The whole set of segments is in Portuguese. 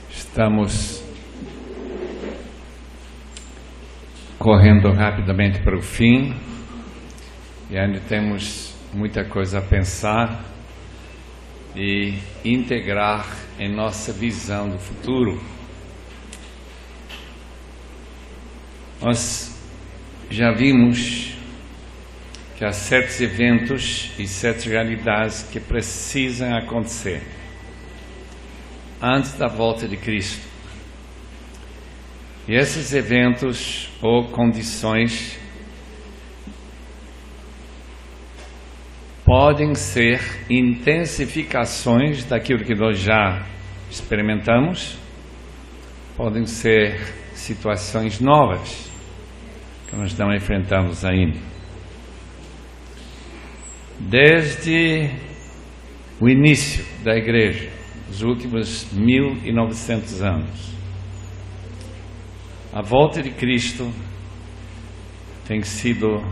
Estamos correndo rapidamente para o fim e ainda temos muita coisa a pensar e integrar em nossa visão do futuro. Nós já vimos que há certos eventos e certas realidades que precisam acontecer antes da volta de Cristo. E esses eventos ou condições podem ser intensificações daquilo que nós já experimentamos, podem ser situações novas que nós não enfrentamos ainda. Desde o início da igreja, os últimos 1900 anos, a volta de Cristo tem sido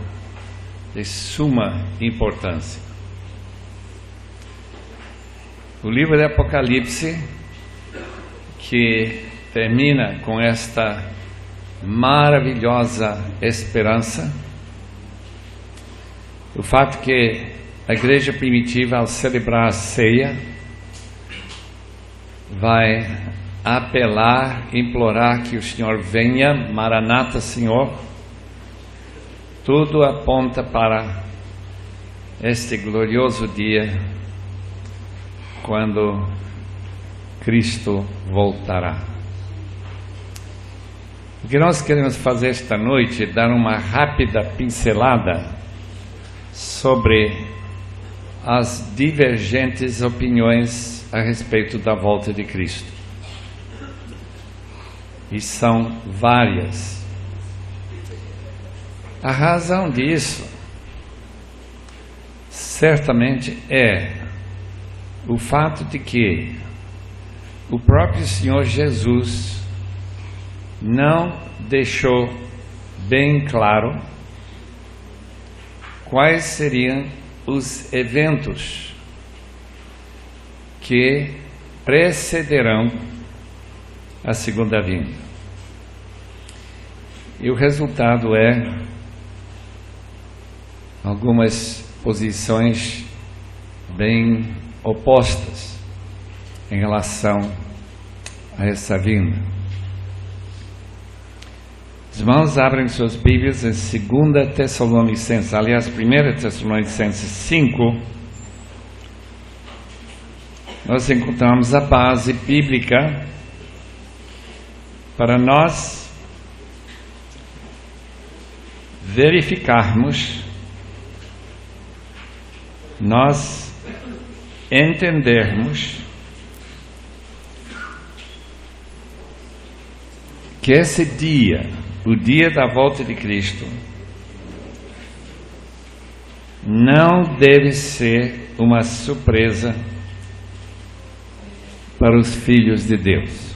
de suma importância. O livro de Apocalipse, que termina com esta maravilhosa esperança, o fato que a igreja primitiva, ao celebrar a ceia, vai apelar, implorar que o Senhor venha, Maranata, Senhor. Tudo aponta para este glorioso dia, quando Cristo voltará. O que nós queremos fazer esta noite é dar uma rápida pincelada sobre as divergentes opiniões a respeito da volta de Cristo. E são várias. A razão disso certamente é o fato de que o próprio Senhor Jesus não deixou bem claro quais seriam os eventos que precederão a segunda vinda. E o resultado é algumas posições bem opostas em relação a essa vinda. Os irmãos abrem suas Bíblias em 2 Tessalonicenses, aliás, 1 Tessalonicenses 5, nós encontramos a base bíblica para nós verificarmos, nós entendermos que esse dia, o dia da volta de Cristo, não deve ser uma surpresa para os filhos de Deus.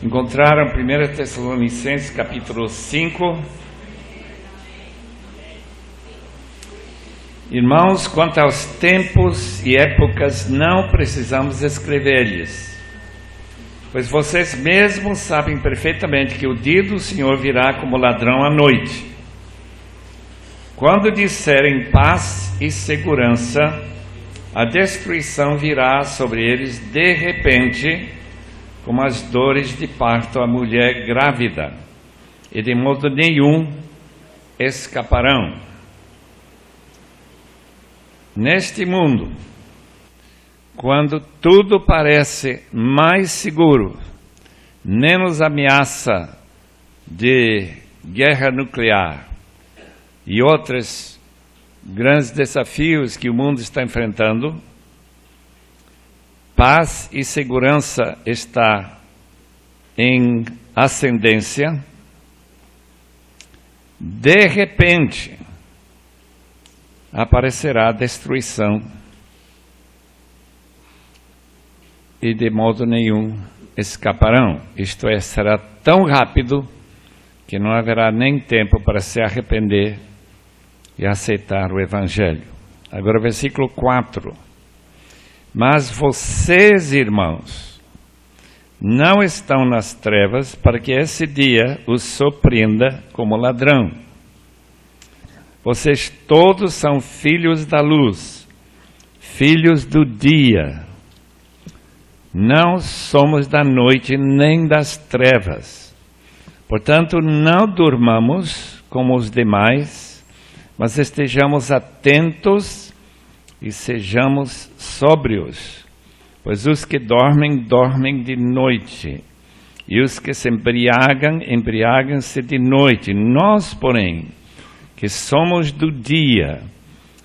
Encontraram 1 Tessalonicenses capítulo 5. Irmãos, quanto aos tempos e épocas, não precisamos escrever-lhes, pois vocês mesmos sabem perfeitamente que o dia do Senhor virá como ladrão à noite. Quando disserem paz e segurança, a destruição virá sobre eles de repente, como as dores de parto à mulher grávida, e de modo nenhum escaparão. Neste mundo, quando tudo parece mais seguro, menos ameaça de guerra nuclear e outros grandes desafios que o mundo está enfrentando, paz e segurança está em ascendência. De repente, aparecerá a destruição e de modo nenhum escaparão. Isto é, será tão rápido que não haverá nem tempo para se arrepender e aceitar o Evangelho. Agora, versículo 4. Mas vocês, irmãos, não estão nas trevas, para que esse dia os surpreenda como ladrão. Vocês todos são filhos da luz, filhos do dia. Não somos da noite nem das trevas. Portanto, não durmamos como os demais, mas estejamos atentos e sejamos sóbrios. Pois os que dormem, dormem de noite, e os que se embriagam, embriagam-se de noite. Nós, porém, que somos do dia,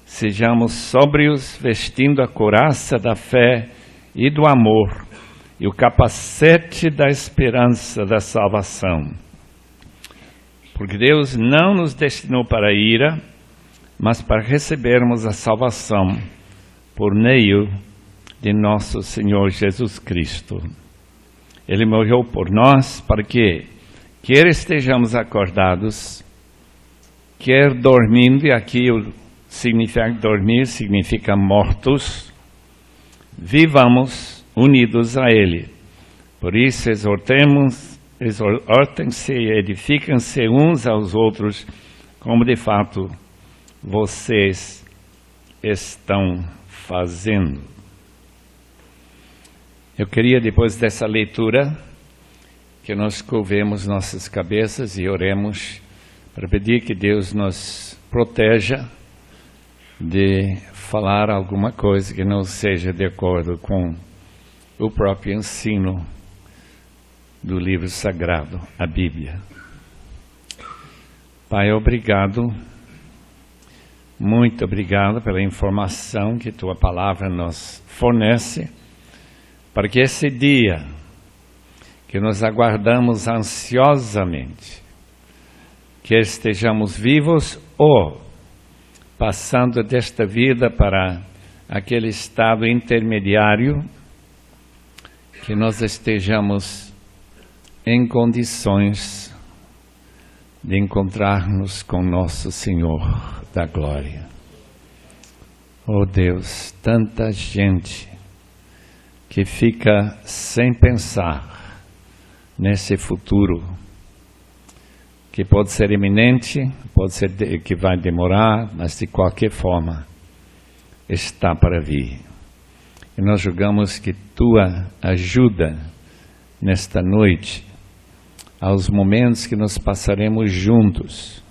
sejamos sóbrios, vestindo a couraça da fé e do amor, e o capacete da esperança da salvação. Porque Deus não nos destinou para a ira, mas para recebermos a salvação por meio de nosso Senhor Jesus Cristo. Ele morreu por nós para que, quer estejamos acordados, quer dormindo, e aqui o significar dormir significa mortos, vivamos unidos a Ele. Por isso exortem-se e edificam-se uns aos outros, como de fato vocês estão fazendo. Eu queria, depois dessa leitura, que nós curvemos nossas cabeças e oremos para pedir que Deus nos proteja de falar alguma coisa que não seja de acordo com o próprio ensino do livro sagrado, a Bíblia. Pai, obrigado, muito obrigado pela informação que Tua Palavra nos fornece, para que esse dia que nós aguardamos ansiosamente, que estejamos vivos ou passando desta vida para aquele estado intermediário, que nós estejamos em condições de encontrar-nos com nosso Senhor da glória. Oh Deus, tanta gente que fica sem pensar nesse futuro, que pode ser iminente, pode ser que vai demorar, mas de qualquer forma está para vir. E nós julgamos que Tua ajuda nesta noite, aos momentos que nós passaremos juntos,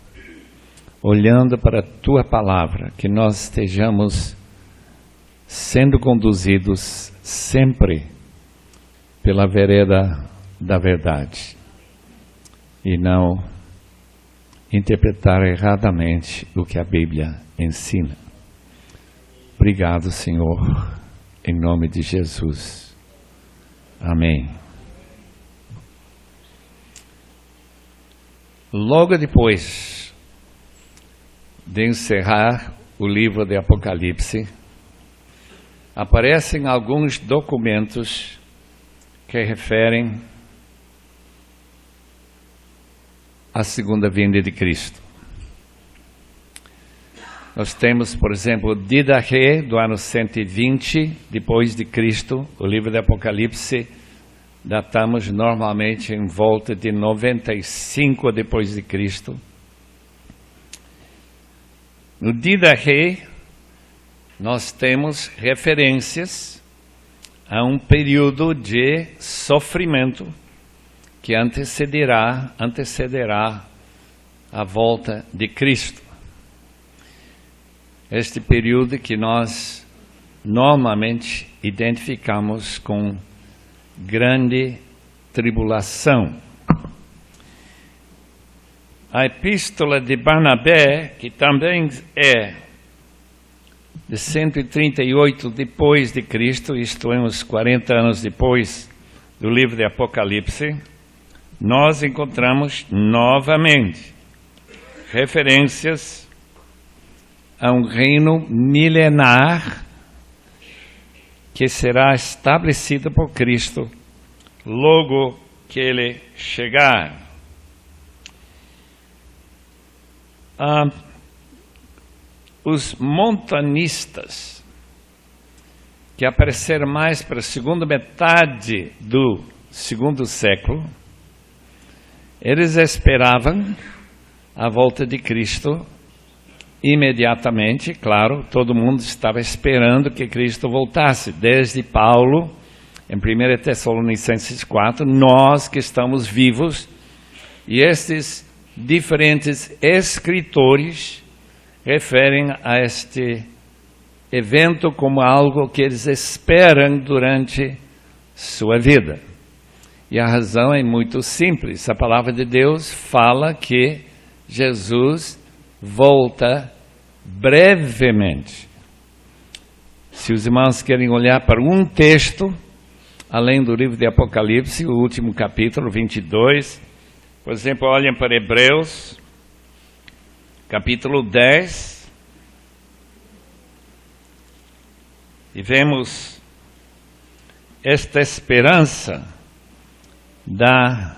olhando para a Tua Palavra, que nós estejamos sendo conduzidos sempre pela vereda da verdade e não interpretar erradamente o que a Bíblia ensina. Obrigado, Senhor, em nome de Jesus. Amém. Logo depois de encerrar o livro de Apocalipse, aparecem alguns documentos que referem à segunda vinda de Cristo. Nós temos, por exemplo, Didache, do ano 120 depois de Cristo. O livro de Apocalipse datamos normalmente em volta de 95 depois de Cristo. No Didache, nós temos referências a um período de sofrimento que antecederá a volta de Cristo. Este período que nós normalmente identificamos com grande tribulação. A epístola de Barnabé, que também é de 138 depois de Cristo, isto é, uns 40 anos depois do livro de Apocalipse, nós encontramos novamente referências a um reino milenar que será estabelecido por Cristo logo que Ele chegar. Os montanistas, que apareceram mais para a segunda metade do segundo século, eles esperavam a volta de Cristo imediatamente. Claro, todo mundo estava esperando que Cristo voltasse, desde Paulo, em 1 Tessalonicenses 4, nós que estamos vivos, e estes diferentes escritores referem a este evento como algo que eles esperam durante sua vida. E a razão é muito simples. A palavra de Deus fala que Jesus volta brevemente. Se os irmãos querem olhar para um texto, além do livro de Apocalipse, o último capítulo, 22, por exemplo, olhem para Hebreus, capítulo 10, e vemos esta esperança da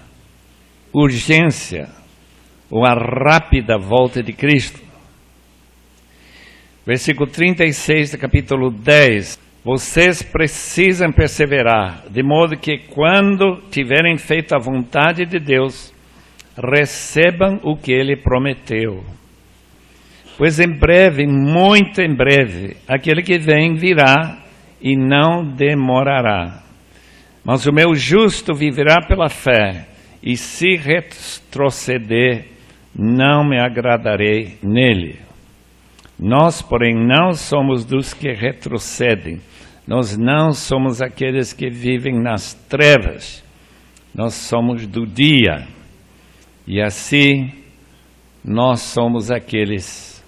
urgência ou a rápida volta de Cristo. Versículo 36 do capítulo 10. Vocês precisam perseverar, de modo que quando tiverem feito a vontade de Deus, recebam o que Ele prometeu. Pois em breve, muito em breve, aquele que vem virá e não demorará. Mas o meu justo viverá pela fé, e se retroceder, não me agradarei nele. Nós, porém, não somos dos que retrocedem. Nós não somos aqueles que vivem nas trevas. Nós somos do dia. E assim, nós somos aqueles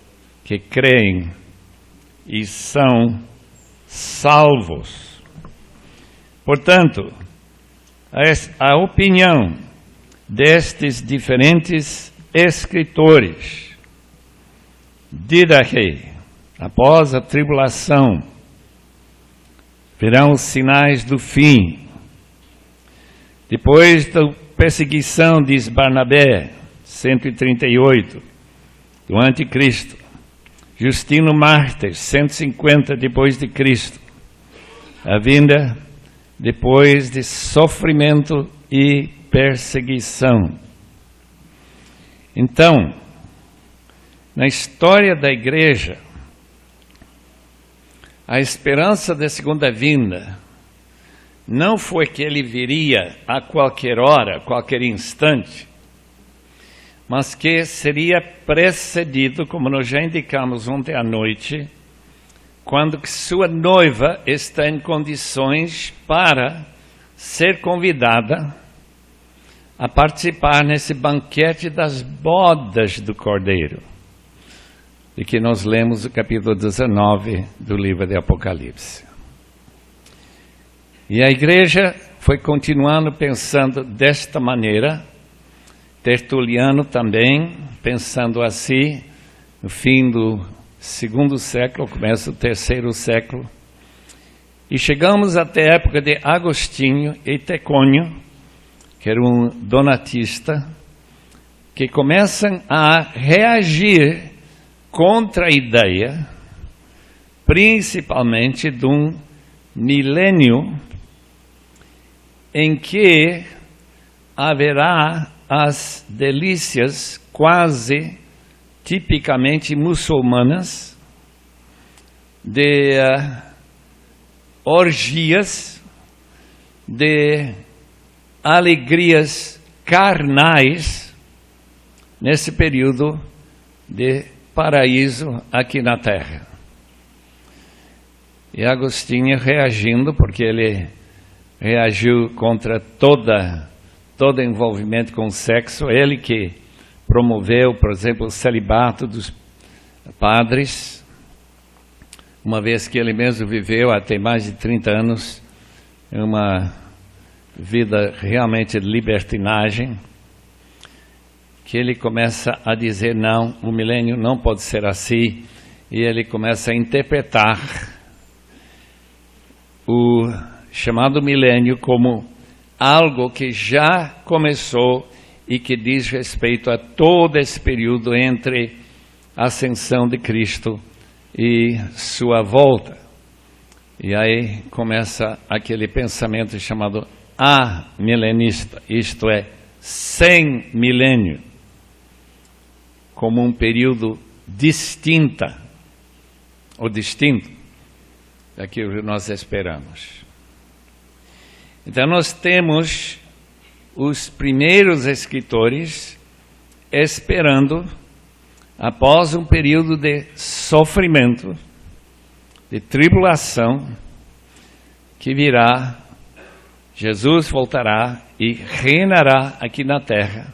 que creem e são salvos. Portanto, a opinião destes diferentes escritores Didache, após a tribulação, virão os sinais do fim. Depois da perseguição, diz Barnabé, 138, do anticristo. Justino Mártir, 150 depois de Cristo. A vinda depois de sofrimento e perseguição. Então, na história da igreja, a esperança da segunda vinda não foi que ele viria a qualquer hora, qualquer instante, mas que seria precedido, como nós já indicamos ontem à noite, quando sua noiva está em condições para ser convidada a participar nesse banquete das bodas do Cordeiro, de que nós lemos o capítulo 19 do livro de Apocalipse. E a igreja foi continuando pensando desta maneira, Tertuliano também, pensando assim, no fim do segundo século, começo do terceiro século, e chegamos até a época de Agostinho e Tecônio, que era um donatista, que começam a reagir contra a ideia, principalmente de um milênio em que haverá as delícias quase tipicamente muçulmanas de orgias, de alegrias carnais nesse período de paraíso aqui na terra. E Agostinho reagindo, porque ele reagiu contra todo envolvimento com o sexo, ele que promoveu, por exemplo, o celibato dos padres, uma vez que ele mesmo viveu até mais de 30 anos uma vida realmente de libertinagem, que ele começa a dizer não, o milênio não pode ser assim, e ele começa a interpretar o chamado milênio como algo que já começou e que diz respeito a todo esse período entre a ascensão de Cristo e sua volta. E aí começa aquele pensamento chamado amilenista, isto é, sem milênio, como um período distinto daquilo que nós esperamos. Então nós temos os primeiros escritores esperando, após um período de sofrimento, de tribulação, que virá, Jesus voltará e reinará aqui na terra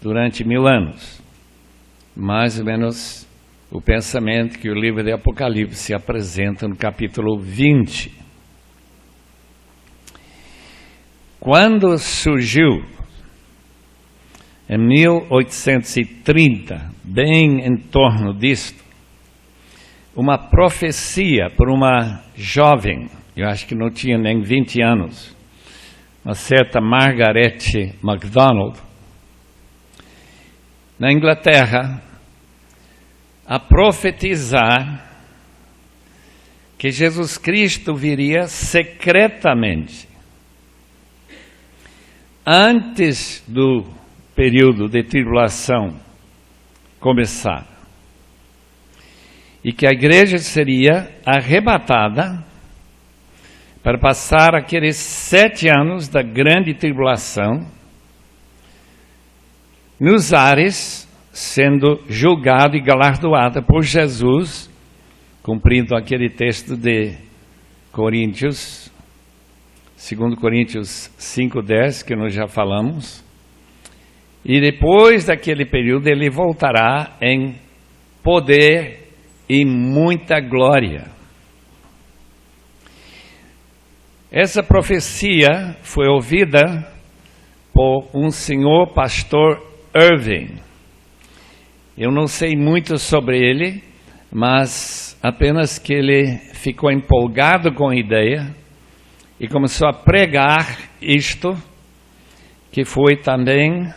durante 1000 anos. Mais ou menos o pensamento que o livro de Apocalipse apresenta no capítulo 20. Quando surgiu, em 1830, bem em torno disto, uma profecia por uma jovem, eu acho que não tinha nem 20 anos, uma certa Margaret MacDonald, na Inglaterra, a profetizar que Jesus Cristo viria secretamente, antes do período de tribulação começar, e que a igreja seria arrebatada para passar aqueles 7 anos da grande tribulação nos ares, sendo julgado e galardoada por Jesus, cumprindo aquele texto de Coríntios, 2 Coríntios 5:10, que nós já falamos. E depois daquele período ele voltará em poder e muita glória. Essa profecia foi ouvida por um senhor pastor Irving. Eu não sei muito sobre ele, mas apenas que ele ficou empolgado com a ideia e começou a pregar isto, que foi também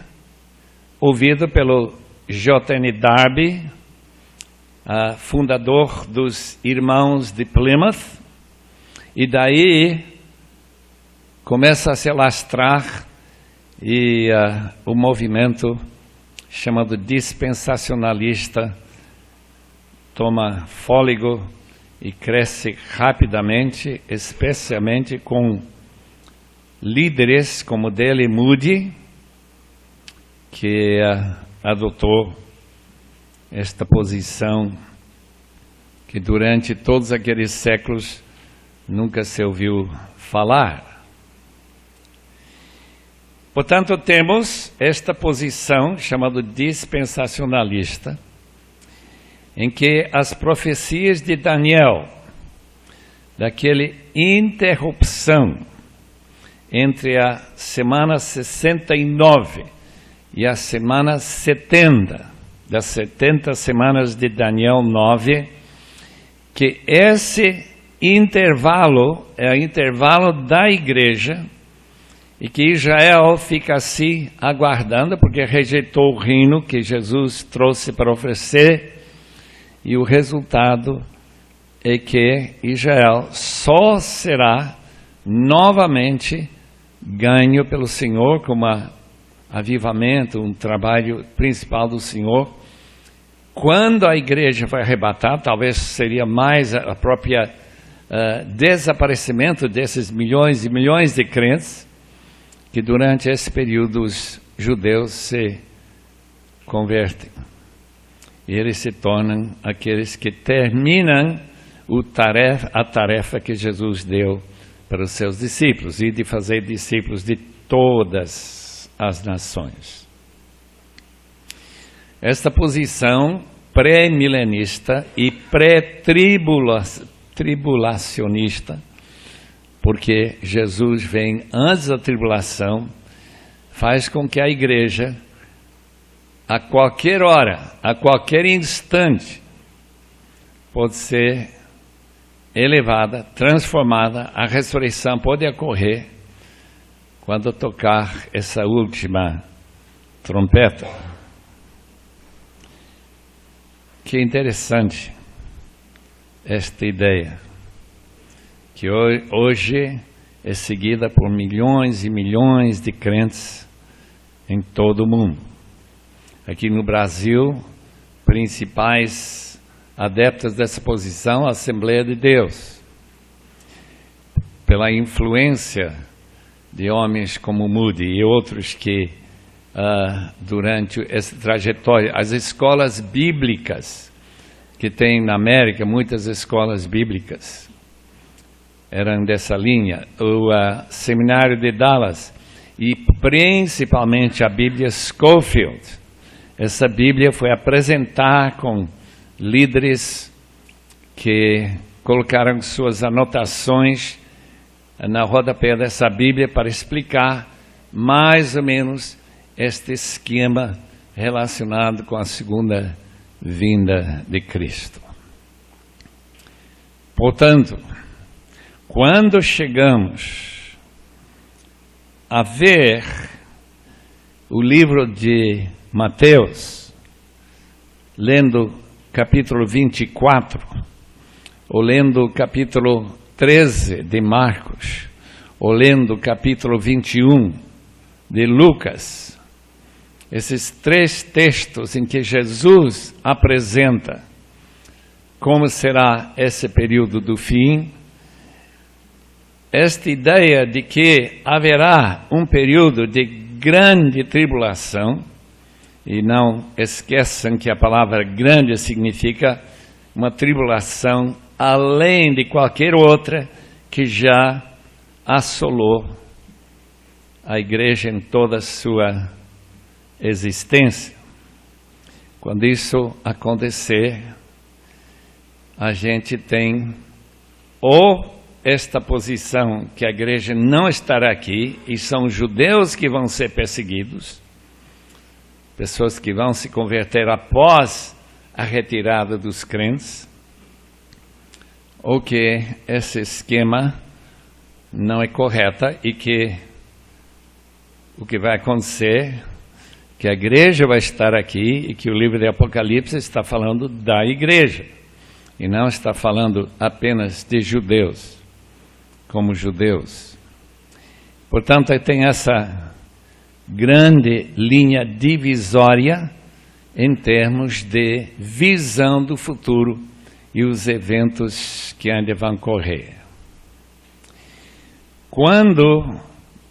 ouvido pelo J.N. Darby, fundador dos Irmãos de Plymouth, e daí começa a se alastrar e o movimento chamado dispensacionalista toma fôlego e cresce rapidamente, especialmente com líderes como D.L. Moody, que adotou esta posição que durante todos aqueles séculos nunca se ouviu falar. Portanto, temos esta posição chamada dispensacionalista, em que as profecias de Daniel, daquela interrupção entre a semana 69 e a semana 70, das 70 semanas de Daniel 9, que esse intervalo é o intervalo da igreja, e que Israel fica assim aguardando, porque rejeitou o reino que Jesus trouxe para oferecer, e o resultado é que Israel só será novamente ganho pelo Senhor, como avivamento, um trabalho principal do Senhor, quando a igreja foi arrebatada. Talvez seria mais a própria desaparecimento desses milhões e milhões de crentes, que durante esse período os judeus se convertem. E eles se tornam aqueles que terminam a tarefa que Jesus deu para os seus discípulos, e de fazer discípulos de todas as nações. Esta posição pré-milenista e pré-tribulacionista, porque Jesus vem antes da tribulação, faz com que a igreja, a qualquer hora, a qualquer instante, pode ser elevada, transformada. A ressurreição pode ocorrer quando tocar essa última trombeta. Que interessante esta ideia, que hoje é seguida por milhões e milhões de crentes em todo o mundo. Aqui no Brasil, principais adeptos dessa posição, a Assembleia de Deus. Pela influência de homens como Moody e outros que, durante essa trajetória, as escolas bíblicas que tem na América, muitas escolas bíblicas eram dessa linha, o Seminário de Dallas e principalmente a Bíblia Scofield. Essa Bíblia foi apresentada com líderes que colocaram suas anotações na rodapé dessa Bíblia para explicar mais ou menos este esquema relacionado com a segunda vinda de Cristo. Portanto, quando chegamos a ver o livro de Mateus, lendo capítulo 24, ou lendo capítulo 13 de Marcos, ou lendo capítulo 21 de Lucas, esses três textos em que Jesus apresenta como será esse período do fim, esta ideia de que haverá um período de grande tribulação, e não esqueçam que a palavra grande significa uma tribulação além de qualquer outra que já assolou a igreja em toda a sua existência. Quando isso acontecer, a gente tem ou esta posição que a igreja não estará aqui e são judeus que vão ser perseguidos, pessoas que vão se converter após a retirada dos crentes, ou que esse esquema não é correto e que o que vai acontecer, que a igreja vai estar aqui e que o livro de Apocalipse está falando da igreja e não está falando apenas de judeus, como judeus. Portanto, tem essa grande linha divisória em termos de visão do futuro e os eventos que ainda vão ocorrer. Quando,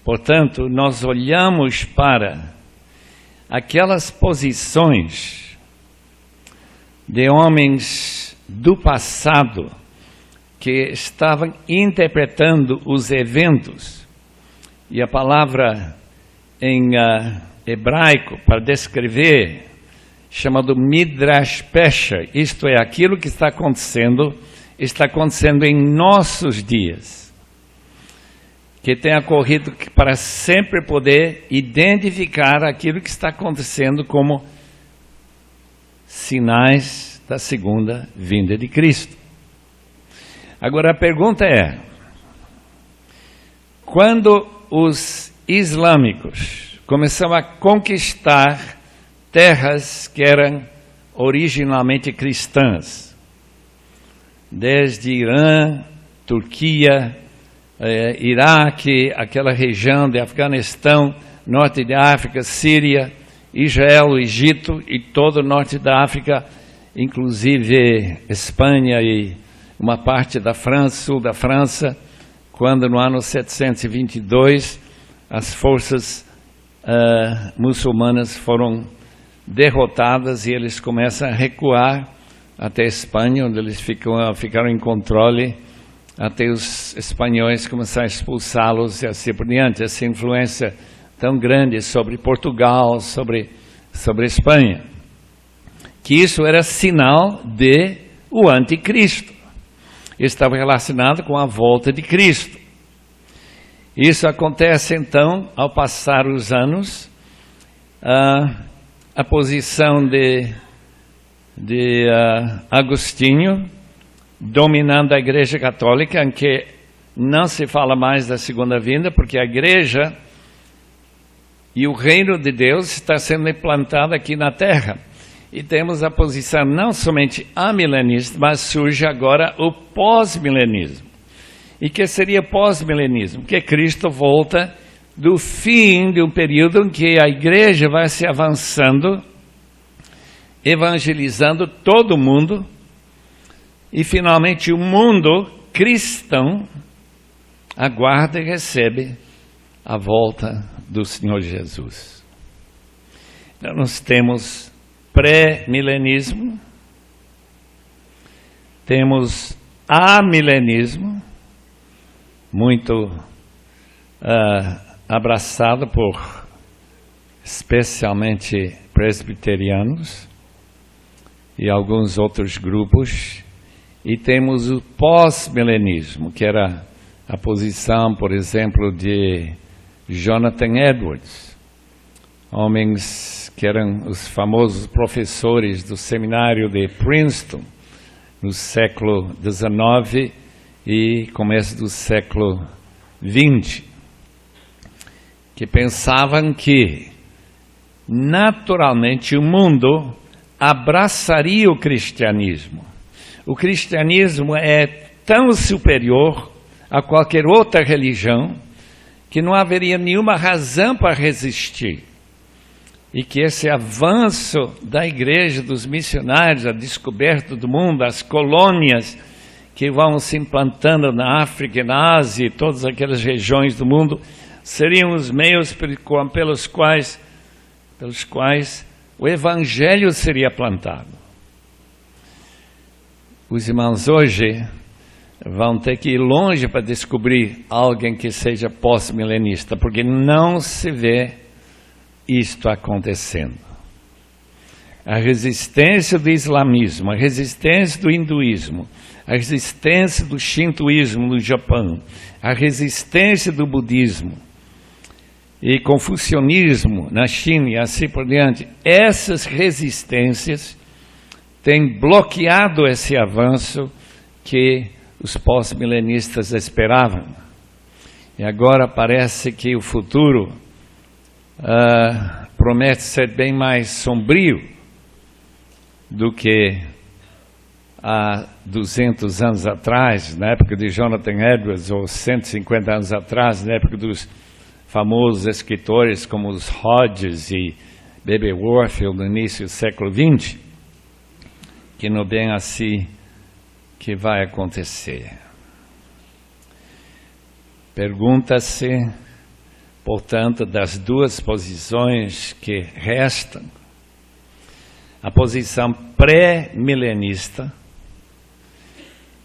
portanto, nós olhamos para aquelas posições de homens do passado que estavam interpretando os eventos, e a palavra em hebraico para descrever, chamado Midrash Pesha, isto é, aquilo que está acontecendo em nossos dias, que tem ocorrido para sempre poder identificar aquilo que está acontecendo como sinais da segunda vinda de Cristo. Agora a pergunta é, quando os islâmicos começaram a conquistar terras que eram originalmente cristãs, desde Irã, Turquia, Iraque, aquela região de Afeganistão, norte de África, Síria, Israel, Egito e todo o norte da África, inclusive Espanha e uma parte da França, sul da França, quando no ano 722 as forças muçulmanas foram derrotadas e eles começam a recuar até a Espanha, onde eles ficaram em controle até os espanhóis começaram a expulsá-los e assim por diante. Essa influência tão grande sobre Portugal, sobre a Espanha, que isso era sinal de o anticristo. Estava relacionado com a volta de Cristo. Isso acontece então, ao passar os anos, a posição de Agostinho, dominando a Igreja Católica, em que não se fala mais da segunda vinda, porque a Igreja e o reino de Deus está sendo implantado aqui na Terra. E temos a posição não somente amilenista, mas surge agora o pós-milenismo. E que seria pós-milenismo, que Cristo volta do fim de um período em que a igreja vai se avançando, evangelizando todo mundo, e finalmente o mundo cristão aguarda e recebe a volta do Senhor Jesus. Então nós temos pré-milenismo, temos amilenismo, muito abraçado por especialmente presbiterianos e alguns outros grupos, e temos o pós-milenismo, que era a posição, por exemplo, de Jonathan Edwards, homens que eram os famosos professores do seminário de Princeton no século XIX e começo do século XX, que pensavam que naturalmente o mundo abraçaria o cristianismo. O cristianismo é tão superior a qualquer outra religião que não haveria nenhuma razão para resistir. E que esse avanço da igreja, dos missionários, a descoberta do mundo, as colônias que vão se implantando na África e na Ásia e todas aquelas regiões do mundo, seriam os meios pelos quais o evangelho seria plantado. Os irmãos hoje vão ter que ir longe para descobrir alguém que seja pós-milenista, porque não se vê isto acontecendo. A resistência do islamismo, a resistência do hinduísmo, a resistência do shintoísmo no Japão, a resistência do budismo e confucionismo na China e assim por diante, essas resistências têm bloqueado esse avanço que os pós-milenistas esperavam. E agora parece que o futuro promete ser bem mais sombrio do que há 200 anos atrás, na época de Jonathan Edwards, ou 150 anos atrás, na época dos famosos escritores como os Hodges e B.B. Warfield no início do século XX, que não é bem assim que vai acontecer. Pergunta-se, portanto, das duas posições que restam, a posição pré-milenista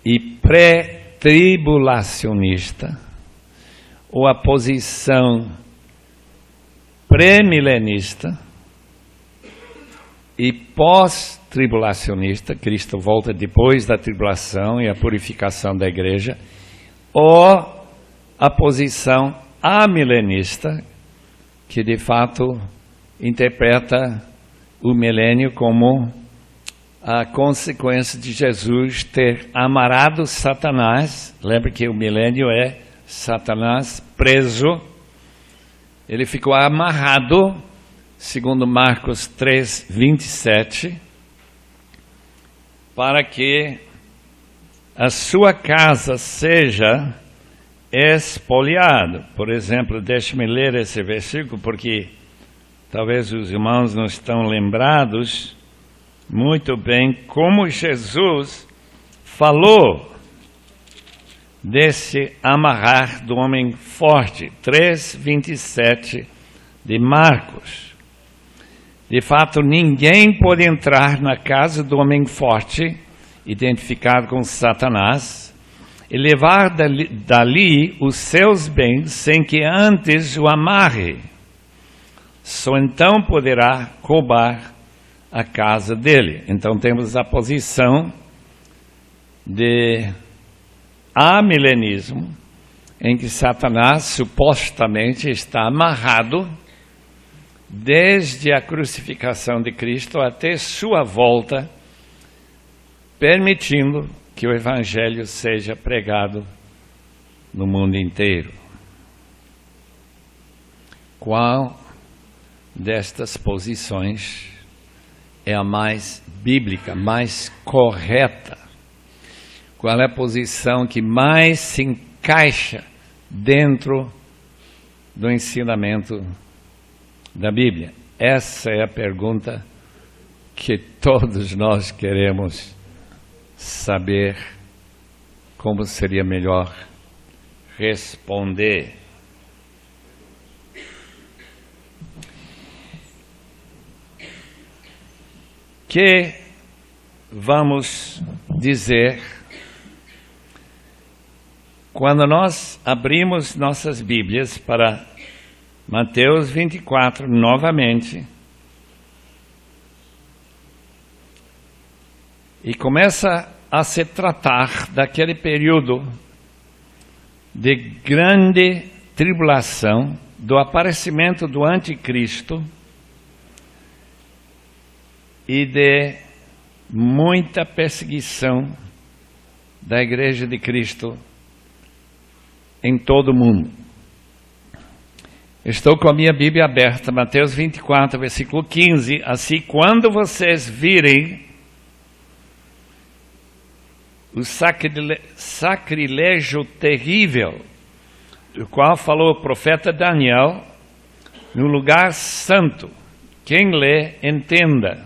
e pré-tribulacionista, ou a posição pré-milenista e pós-tribulacionista, Cristo volta depois da tribulação e a purificação da igreja, ou a posição amilenista, que de fato interpreta o milênio como a consequência de Jesus ter amarrado Satanás. Lembra que o milênio é Satanás preso, ele ficou amarrado, segundo Marcos 3:27, para que a sua casa seja espoliada. Por exemplo, deixe-me ler esse versículo, porque talvez os irmãos não estão lembrados muito bem como Jesus falou desse amarrar do homem forte. 3:27 de Marcos. De fato, ninguém pode entrar na casa do homem forte, identificado com Satanás, e levar dali os seus bens sem que antes o amarre. Só então poderá roubar a casa dele. Então temos a posição de amilenismo, em que Satanás supostamente está amarrado desde a crucificação de Cristo até sua volta, permitindo que o evangelho seja pregado no mundo inteiro. Qual destas posições é a mais bíblica, mais correta? Qual é a posição que mais se encaixa dentro do ensinamento da Bíblia? Essa é a pergunta que todos nós queremos saber como seria melhor responder. Que vamos dizer quando nós abrimos nossas Bíblias para Mateus 24 novamente e começa a se tratar daquele período de grande tribulação, do aparecimento do anticristo e de muita perseguição da Igreja de Cristo em todo o mundo. Estou com a minha Bíblia aberta, Mateus 24, versículo 15. Assim, quando vocês virem o sacrilégio terrível, do qual falou o profeta Daniel, no lugar santo, quem lê, entenda.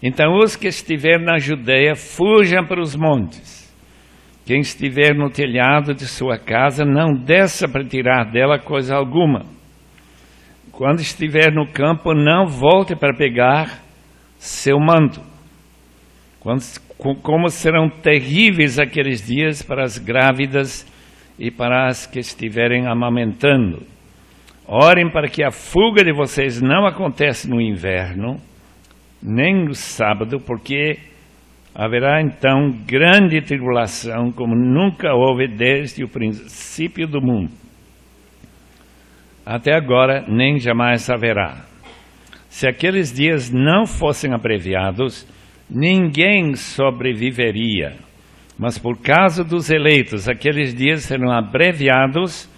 Então, os que estiverem na Judeia, fujam para os montes. Quem estiver no telhado de sua casa, não desça para tirar dela coisa alguma. Quando estiver no campo, não volte para pegar seu manto. Como serão terríveis aqueles dias para as grávidas e para as que estiverem amamentando. Orem para que a fuga de vocês não aconteça no inverno, nem no sábado, porque haverá então grande tribulação, como nunca houve desde o princípio do mundo. Até agora, nem jamais haverá. Se aqueles dias não fossem abreviados, ninguém sobreviveria. Mas por causa dos eleitos, aqueles dias serão abreviados.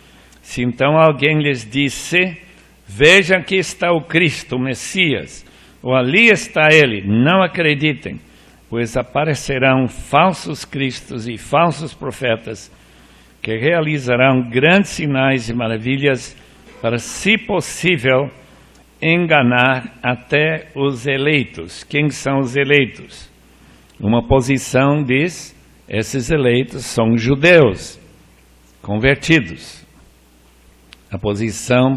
Se então alguém lhes disse: vejam que está o Cristo, o Messias, ou ali está ele, não acreditem, pois aparecerão falsos cristos e falsos profetas que realizarão grandes sinais e maravilhas para, se possível, enganar até os eleitos. Quem são os eleitos? Uma posição diz: esses eleitos são judeus convertidos. A posição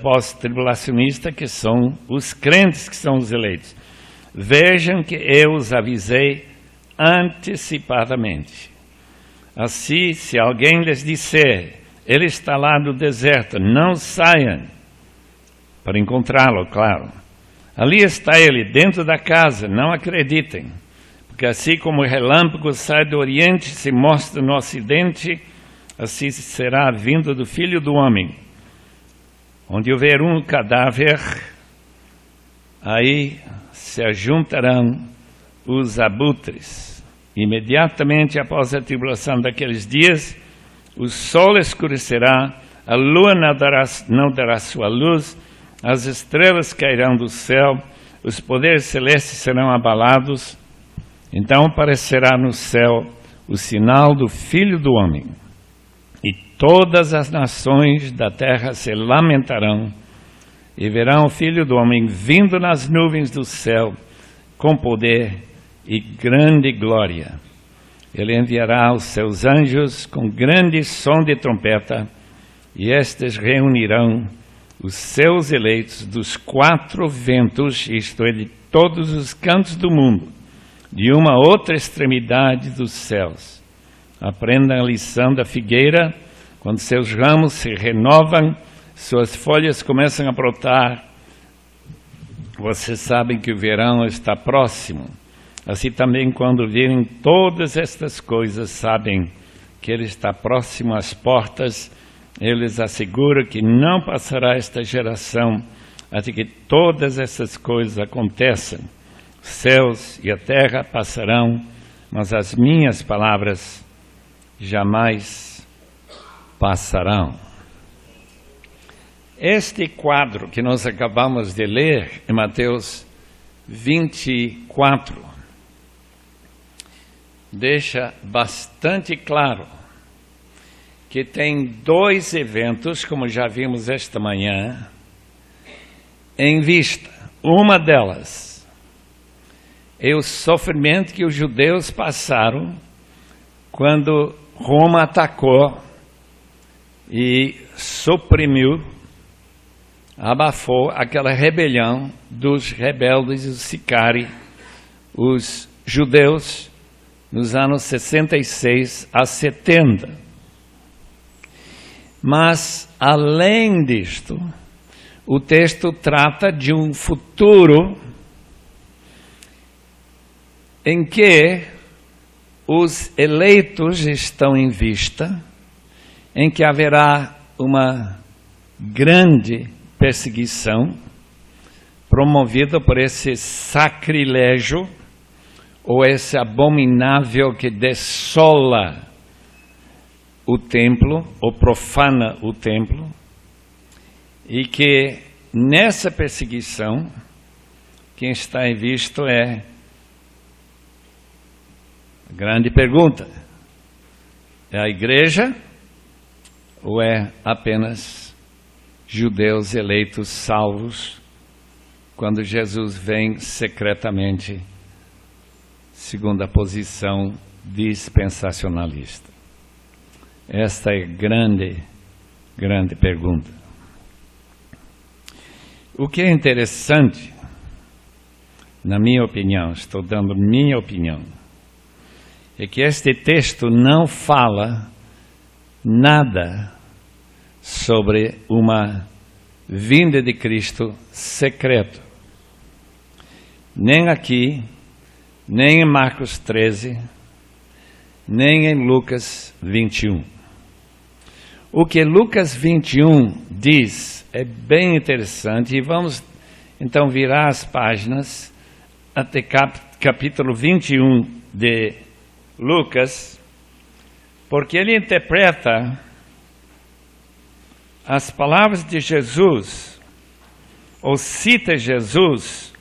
pós-tribulacionista, que são os crentes que são os eleitos. Vejam que eu os avisei antecipadamente. Assim, se alguém lhes disser: ele está lá no deserto, não saiam para encontrá-lo, claro. Ali está ele, dentro da casa, não acreditem. Porque assim como o relâmpago sai do oriente e se mostra no ocidente, assim será a vinda do Filho do Homem. Onde houver um cadáver, aí se ajuntarão os abutres. Imediatamente após a tribulação daqueles dias, o sol escurecerá, a lua não dará sua luz, as estrelas cairão do céu, os poderes celestes serão abalados. Então aparecerá no céu o sinal do Filho do Homem, e todas as nações da terra se lamentarão, e verão o Filho do Homem vindo nas nuvens do céu, com poder e grande glória. Ele enviará os seus anjos com grande som de trompeta, e estes reunirão os seus eleitos dos quatro ventos, isto é, de todos os cantos do mundo, de uma outra extremidade dos céus. Aprendam a lição da figueira: quando seus ramos se renovam, suas folhas começam a brotar. Vocês sabem que o verão está próximo. Assim também, quando virem todas estas coisas, sabem que ele está próximo às portas. Eles asseguram que não passará esta geração até que todas essas coisas aconteçam. Os céus e a terra passarão, mas as minhas palavras jamais passarão. Este quadro que nós acabamos de ler em Mateus 24 deixa bastante claro que tem 2 eventos, como já vimos esta manhã, em vista. Uma delas é o sofrimento que os judeus passaram quando Roma atacou e suprimiu, abafou aquela rebelião dos rebeldes, os sicari, os judeus, nos anos 66 a 70. Mas, além disto, o texto trata de um futuro em que os eleitos estão em vista, em que haverá uma grande perseguição promovida por esse sacrilégio ou esse abominável que dessola o templo ou profana o templo, e que nessa perseguição quem está em vista é a grande pergunta: é a igreja ou é apenas judeus eleitos salvos quando Jesus vem secretamente, segundo a posição dispensacionalista? Esta é a grande pergunta. O que é interessante, na minha opinião, estou dando minha opinião, é que este texto não fala nada sobre uma vinda de Cristo secreto. Nem aqui, nem em Marcos 13, nem em Lucas 21. O que Lucas 21 diz é bem interessante, e vamos então virar as páginas até capítulo 21 de Lucas, porque ele interpreta as palavras de Jesus, ou cita Jesus,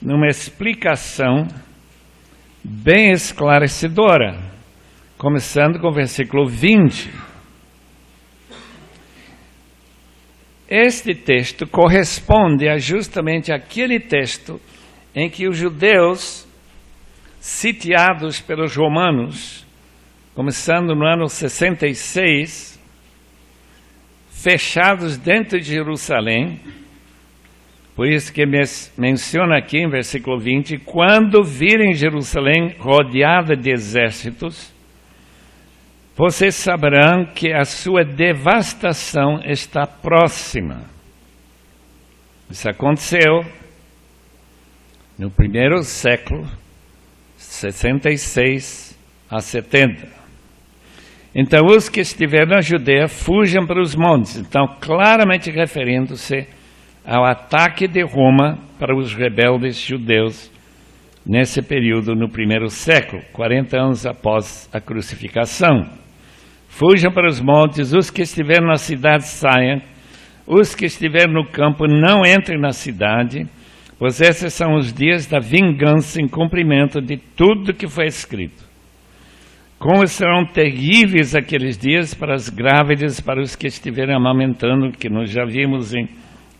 numa explicação bem esclarecedora, começando com o versículo 20. Este texto corresponde a justamente aquele texto em que os judeus, sitiados pelos romanos, começando no ano 66, fechados dentro de Jerusalém, por isso que menciona aqui em versículo 20, quando virem Jerusalém rodeada de exércitos, vocês saberão que a sua devastação está próxima. Isso aconteceu no primeiro século, 66 a 70. Então, os que estiveram na Judeia fujam para os montes. Então, claramente referindo-se ao ataque de Roma para os rebeldes judeus nesse período, no primeiro século, 40 anos após a crucificação. Fujam para os montes, os que estiverem na cidade saiam, os que estiverem no campo não entrem na cidade, pois esses são os dias da vingança em cumprimento de tudo que foi escrito. Como serão terríveis aqueles dias para as grávidas, para os que estiverem amamentando, que nós já vimos em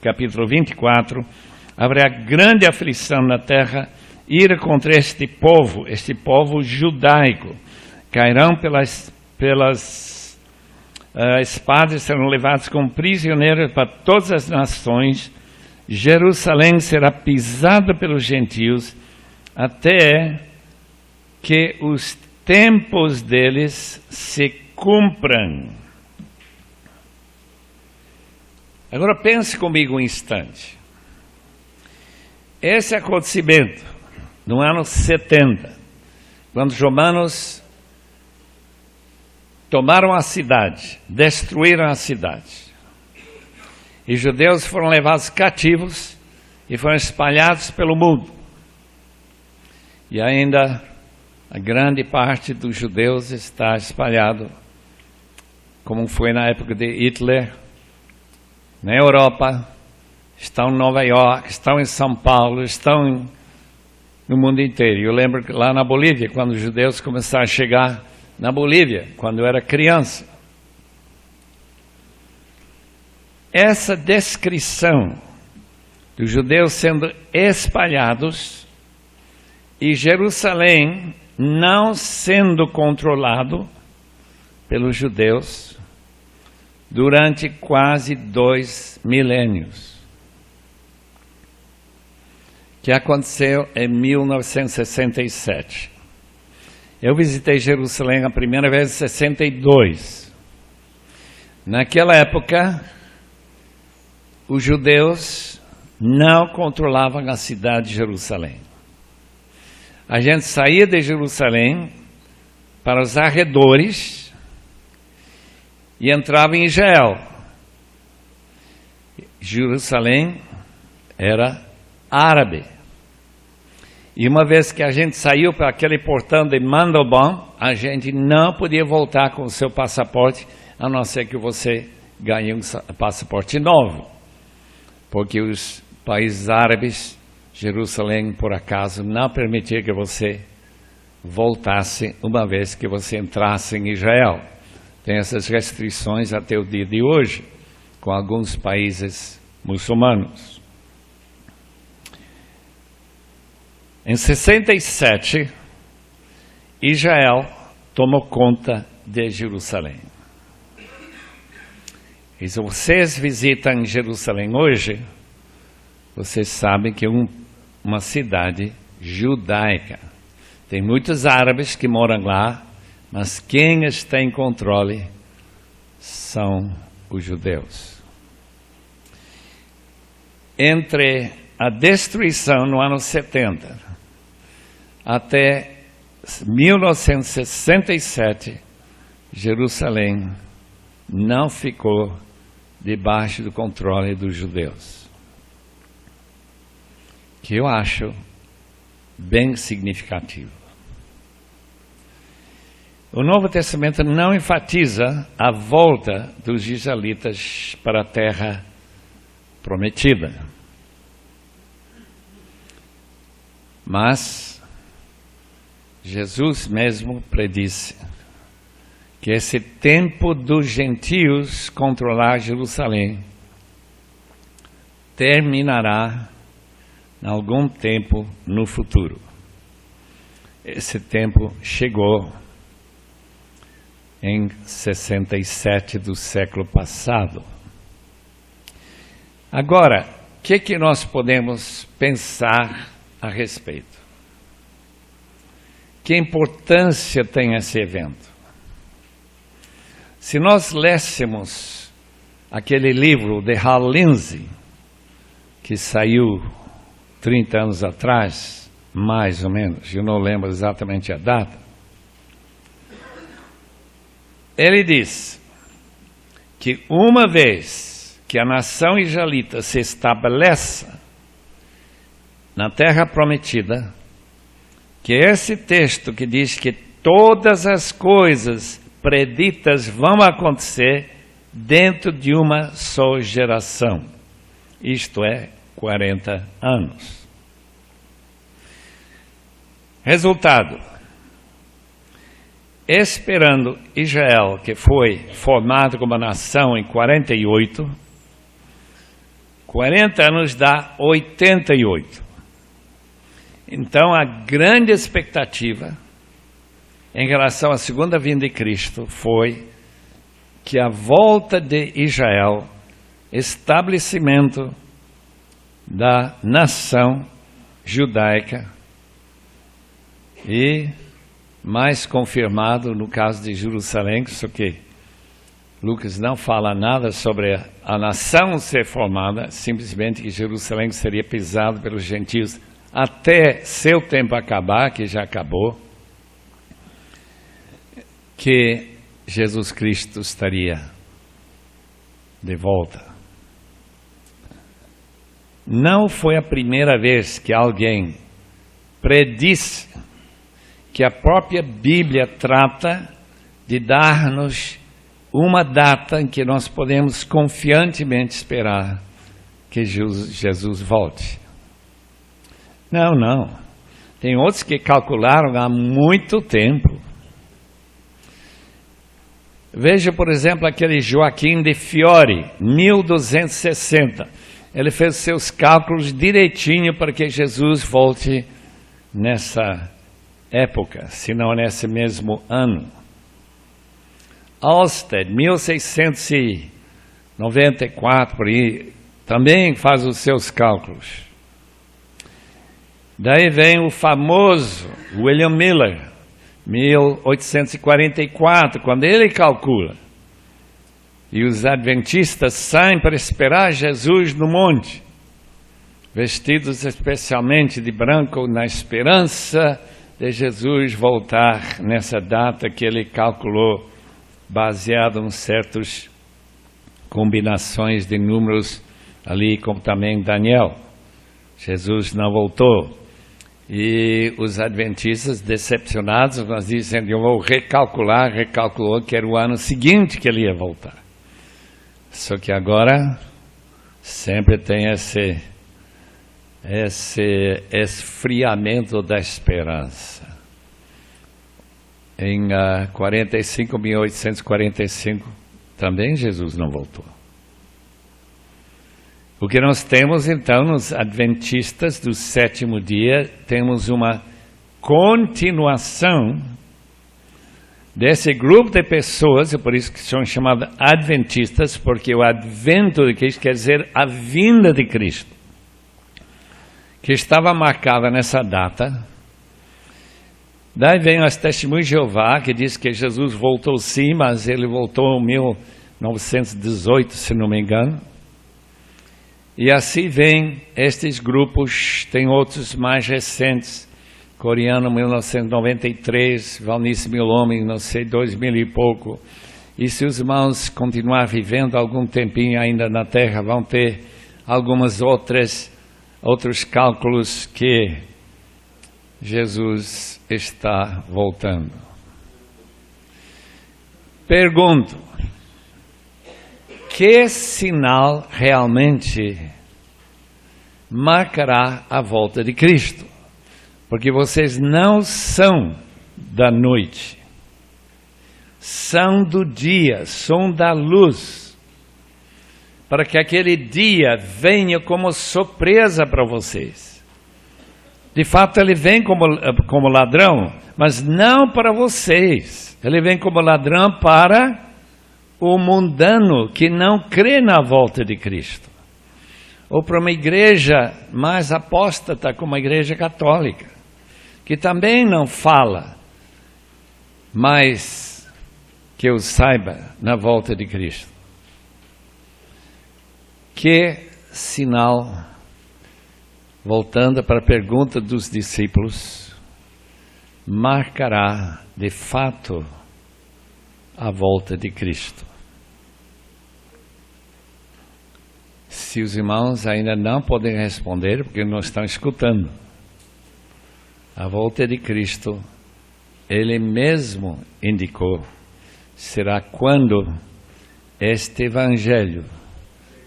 capítulo 24, haverá grande aflição na terra, ira contra este povo judaico, cairão pelas espadas, serão levados como prisioneiros para todas as nações. Jerusalém será pisada pelos gentios, até que os tempos deles se cumpram. Agora pense comigo um instante. Esse acontecimento, no ano 70, quando os romanos tomaram a cidade, destruíram a cidade, e os judeus foram levados cativos e foram espalhados pelo mundo. E ainda a grande parte dos judeus está espalhado, como foi na época de Hitler, na Europa, estão em Nova York, estão em São Paulo, estão no mundo inteiro. Eu lembro que lá na Bolívia, quando os judeus começaram a chegar na Bolívia, quando eu era criança, essa descrição dos judeus sendo espalhados e Jerusalém não sendo controlado pelos judeus durante quase 2 milênios, que aconteceu em 1967. Eu visitei Jerusalém a primeira vez em 62. Naquela época, os judeus não controlavam a cidade de Jerusalém. A gente saía de Jerusalém para os arredores e entrava em Israel. Jerusalém era árabe. E uma vez que a gente saiu para aquele portão de Mandelbaum, a gente não podia voltar com o seu passaporte, a não ser que você ganhe um passaporte novo. Porque os países árabes, Jerusalém, por acaso, não permitia que você voltasse uma vez que você entrasse em Israel. Tem essas restrições até o dia de hoje, com alguns países muçulmanos. Em 67, Israel tomou conta de Jerusalém. E se vocês visitam Jerusalém hoje, vocês sabem que é uma cidade judaica. Tem muitos árabes que moram lá, mas quem está em controle são os judeus. Entre a destruição no ano 70 até 1967, Jerusalém não ficou debaixo do controle dos judeus, que eu acho bem significativo. O Novo Testamento não enfatiza a volta dos israelitas para a terra prometida, mas Jesus mesmo predisse que esse tempo dos gentios controlar Jerusalém terminará em algum tempo no futuro. Esse tempo chegou em 67 do século passado. Agora, o que nós podemos pensar a respeito? Que importância tem esse evento? Se nós lêssemos aquele livro de Hal Lindsey, que saiu 30 anos atrás, mais ou menos, eu não lembro exatamente a data, ele diz que uma vez que a nação israelita se estabeleça na terra prometida, que esse texto que diz que todas as coisas preditas vão acontecer dentro de uma só geração, isto é, 40 anos. Resultado: esperando Israel, que foi formado como nação em 48, 40 anos dá 88. Então, a grande expectativa em relação à segunda vinda de Cristo foi que a volta de Israel, estabelecimento da nação judaica, e mais confirmado no caso de Jerusalém, só que Lucas não fala nada sobre a nação ser formada, simplesmente que Jerusalém seria pisado pelos gentios até seu tempo acabar, que já acabou, que Jesus Cristo estaria de volta. Não foi a primeira vez que alguém predisse que a própria Bíblia trata de dar-nos uma data em que nós podemos confiantemente esperar que Jesus volte. Não. Tem outros que calcularam há muito tempo. Veja, por exemplo, aquele Joaquim de Fiore, 1260. Ele fez seus cálculos direitinho para que Jesus volte nessa época, se não nesse mesmo ano. Alsted, 1694, por aí, também faz os seus cálculos. Daí vem o famoso William Miller, 1844, quando ele calcula. E os adventistas saem para esperar Jesus no monte, vestidos especialmente de branco, na esperança de Jesus voltar nessa data que ele calculou, baseado em certas combinações de números ali, como também Daniel. Jesus não voltou. E os adventistas decepcionados, nós dizem, eu vou recalculou que era o ano seguinte que ele ia voltar. Só que agora sempre tem esse esfriamento da esperança. Em 1845, também Jesus não voltou. O que nós temos então nos adventistas do sétimo dia, temos uma continuação desse grupo de pessoas, é por isso que são chamados adventistas, porque o advento de Cristo quer dizer a vinda de Cristo, que estava marcada nessa data. Daí vem as testemunhas de Jeová, que diz que Jesus voltou sim, mas ele voltou em 1918, se não me engano. E assim vem estes grupos, tem outros mais recentes, coreano 1993, Valnice Milome, não sei, 2000 e pouco. E se os irmãos continuar vivendo algum tempinho ainda na Terra, vão ter algumas outros cálculos que Jesus está voltando. Pergunto, que sinal realmente marcará a volta de Cristo? Porque vocês não são da noite, são do dia, são da luz, para que aquele dia venha como surpresa para vocês. De fato, ele vem como ladrão, mas não para vocês. Ele vem como ladrão para o mundano que não crê na volta de Cristo. Ou para uma igreja mais apóstata, como a igreja católica, que também não fala, mas que eu saiba na volta de Cristo. Que sinal, voltando para a pergunta dos discípulos, marcará de fato a volta de Cristo? Se os irmãos ainda não podem responder, porque não estão escutando, a volta de Cristo, Ele mesmo indicou, será quando este Evangelho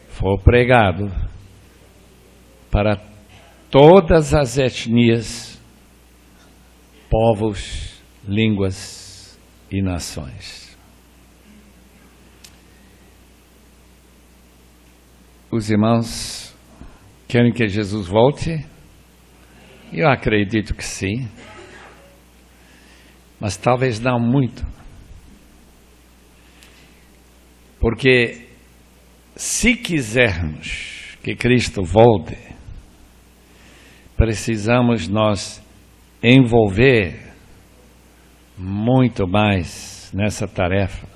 for pregado para todas as etnias, povos, línguas e nações. Os irmãos querem que Jesus volte? Eu acredito que sim, mas talvez não muito. Porque se quisermos que Cristo volte, precisamos nós envolver muito mais nessa tarefa.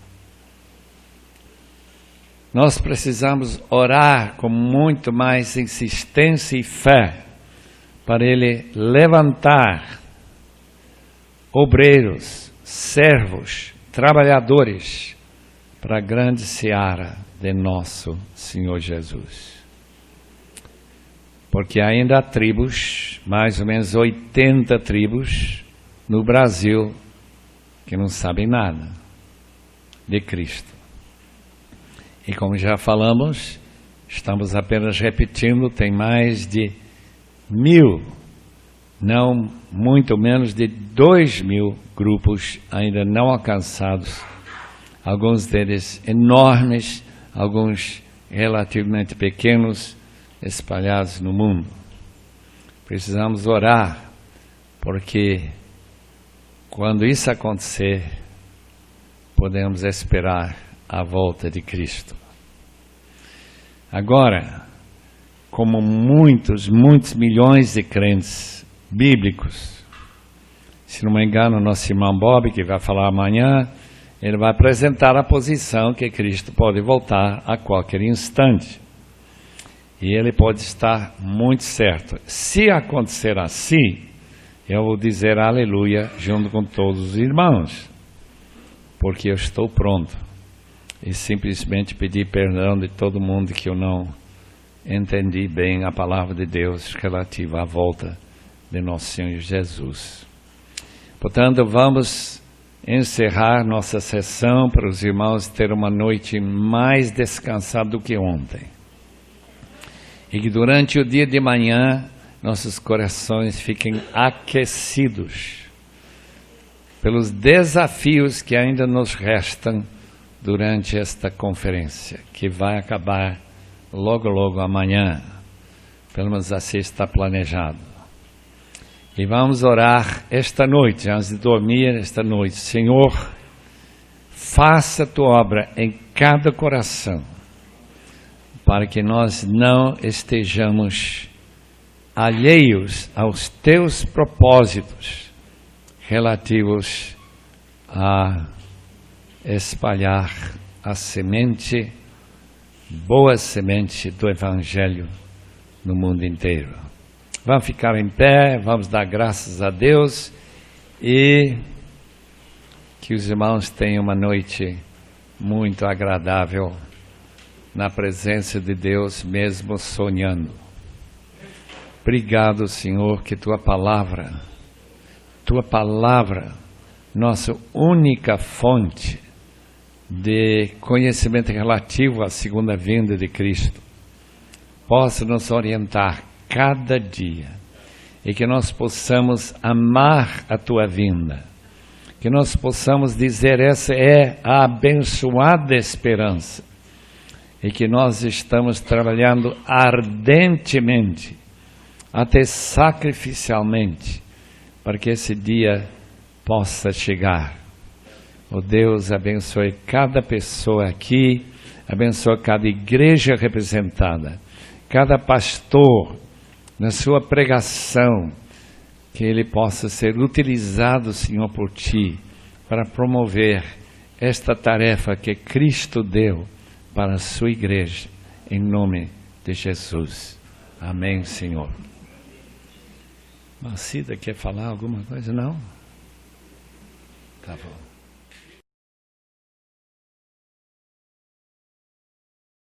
Nós precisamos orar com muito mais insistência e fé para Ele levantar obreiros, servos, trabalhadores para a grande seara de nosso Senhor Jesus. Porque ainda há tribos, mais ou menos 80 tribos no Brasil, que não sabem nada de Cristo. E como já falamos, estamos apenas repetindo, tem mais de 1.000, não muito menos de 2.000 grupos ainda não alcançados alguns deles enormes, alguns relativamente pequenos, espalhados no mundo. Precisamos orar, porque quando isso acontecer, podemos esperar a volta de Cristo. Agora, como muitos milhões de crentes bíblicos, se não me engano, nosso irmão Bob, que vai falar amanhã, ele vai apresentar a posição que Cristo pode voltar a qualquer instante. E ele pode estar muito certo. Se acontecer assim, eu vou dizer aleluia junto com todos os irmãos, porque eu estou pronto. E simplesmente pedir perdão de todo mundo que eu não entendi bem a palavra de Deus relativa à volta de nosso Senhor Jesus. Portanto, vamos encerrar nossa sessão para os irmãos terem uma noite mais descansada do que ontem. E que durante o dia de manhã nossos corações fiquem aquecidos pelos desafios que ainda nos restam durante esta conferência, que vai acabar logo amanhã, pelo menos assim está planejado. E vamos orar esta noite, antes de dormir esta noite. Senhor, faça a tua obra em cada coração, para que nós não estejamos alheios aos teus propósitos relativos a espalhar a semente, boa semente do Evangelho no mundo inteiro. Vamos ficar em pé, vamos dar graças a Deus e que os irmãos tenham uma noite muito agradável na presença de Deus, mesmo sonhando. Obrigado, Senhor, que Tua palavra, nossa única fonte de conhecimento relativo à segunda vinda de Cristo, possa nos orientar cada dia e que nós possamos amar a Tua vinda, que nós possamos dizer essa é a abençoada esperança e que nós estamos trabalhando ardentemente, até sacrificialmente, para que esse dia possa chegar. Oh Deus, abençoe cada pessoa aqui, abençoe cada igreja representada, cada pastor na sua pregação, que ele possa ser utilizado, Senhor, por Ti, para promover esta tarefa que Cristo deu para a sua igreja, em nome de Jesus. Amém, Senhor. Macida quer falar alguma coisa? Não? Tá bom.